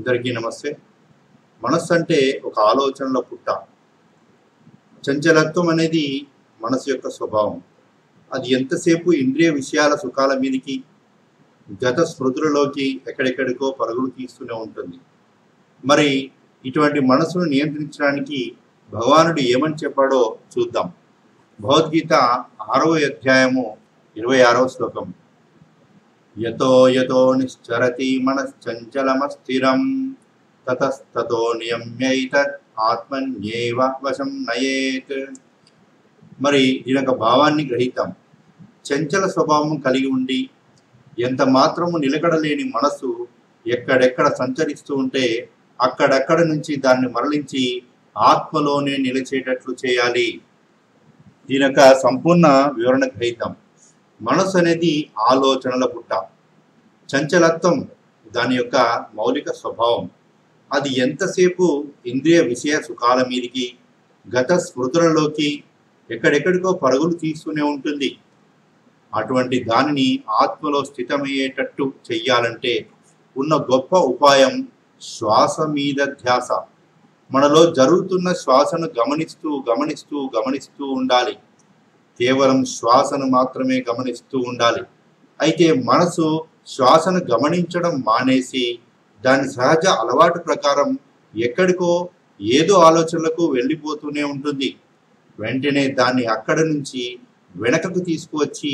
అందరికీ నమస్తే. మనస్సు అంటే ఒక ఆలోచనల పుట్ట. చంచలత్వం అనేది మనసు యొక్క స్వభావం. అది ఎంతసేపు ఇంద్రియ విషయాల సుఖాల మీదకి, గత స్మృతులలోకి ఎక్కడెక్కడికో పరుగులు తీస్తూనే ఉంటుంది. మరి ఇటువంటి మనసును నియంత్రించడానికి భగవానుడు ఏమని చెప్పాడో చూద్దాం. భగవద్గీత 6వ అధ్యాయము 26వ శ్లోకం. యతో యతో నిశ్చరతి మనశ్చంచలమస్థిరం తతస్తతో నియమ్యైతత్ ఆత్మన్యేవ వశం నయేత్. మరి దీని యొక్క భావాన్ని గ్రహిద్దాం. చంచల స్వభావం కలిగి ఉండి ఎంత మాత్రము నిలకడలేని మనసు ఎక్కడెక్కడ సంచరిస్తూ ఉంటే అక్కడక్కడ నుంచి దాన్ని మరలించి ఆత్మలోనే నిలిచేటట్లు చేయాలి. దీని యొక్క సంపూర్ణ వివరణ గ్రహిద్దాం. మనసు అనేది ఆలోచనల పుట్ట. చంచలత్వం దాని యొక్క మౌలిక స్వభావం. అది ఎంతసేపు ఇంద్రియ విషయ సుఖాల మీదికి, గత స్మృతులలోకి ఎక్కడెక్కడికో పరుగులు తీస్తూనే ఉంటుంది. అటువంటి దానిని ఆత్మలో స్థితమయ్యేటట్టు చెయ్యాలంటే ఉన్న గొప్ప ఉపాయం శ్వాస మీద ధ్యాస. మనలో జరుగుతున్న శ్వాసను గమనిస్తూ గమనిస్తూ గమనిస్తూ ఉండాలి. కేవలం శ్వాసను మాత్రమే గమనిస్తూ ఉండాలి. అయితే మనసు శ్వాసను గమనించడం మానేసి దాని సహజ అలవాటు ప్రకారం ఎక్కడికో ఏదో ఆలోచనలకు వెళ్ళిపోతూనే ఉంటుంది. వెంటనే దాన్ని అక్కడి నుంచి వెనకకు తీసుకువచ్చి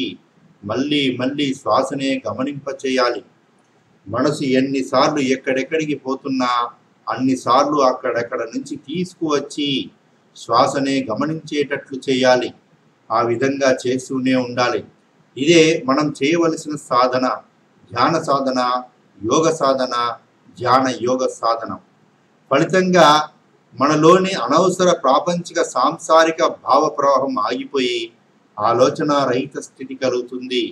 మళ్ళీ మళ్ళీ శ్వాసనే గమనింపచేయాలి. మనసు ఎన్నిసార్లు ఎక్కడెక్కడికి పోతున్నా అన్నిసార్లు అక్కడెక్కడ నుంచి తీసుకువచ్చి శ్వాసనే గమనించేటట్లు చేయాలి. ఆ విధంగా చేస్తూనే ఉండాలి. ఇదే మనం చేయవలసిన సాధన. ధ్యాన సాధన, యోగ సాధన, ధ్యాన యోగ సాధన. ఫలితంగా మనలోని అనవసర ప్రాపంచిక సాంసారిక భావ ప్రవాహం ఆగిపోయి ఆలోచన రహిత స్థితి కలుగుతుంది.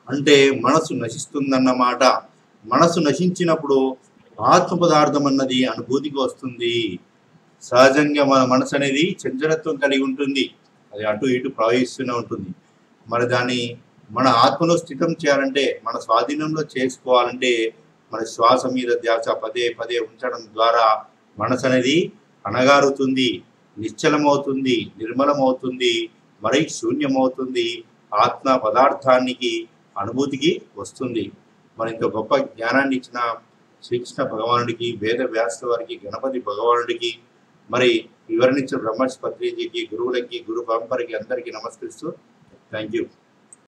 అంటే మనసు నశిస్తుందన్నమాట. మనసు నశించినప్పుడు ఆత్మ పదార్థం అన్నది అనుభూతికి వస్తుంది. సహజంగా మన మనసు అనేది చంచలత్వం కలిగి ఉంటుంది. అది అటు ఇటు ప్రవహిస్తూనే ఉంటుంది. మరి దాన్ని మన ఆత్మలో స్థితం చేయాలంటే, మన స్వాధీనంలో చేసుకోవాలంటే మన శ్వాస మీద ధ్యాస పదే పదే ఉంచడం ద్వారా మనసు అనేది అణగారుతుంది, నిశ్చలమవుతుంది, నిర్మలమవుతుంది, మరి శూన్యమవుతుంది. ఆత్మ పదార్థానికి అనుభూతికి వస్తుంది. మరి ఇంత గొప్ప జ్ఞానాన్ని ఇచ్చిన శ్రీకృష్ణ భగవానుడికి, వేద వ్యాస వారికి, గణపతి భగవానుడికి, మరి వివరణించిన బ్రహ్మర్షి పత్రిజీకి, గురువులకి, గురు పరంపరకి అందరికీ నమస్కరిస్తూ థ్యాంక్ యూ.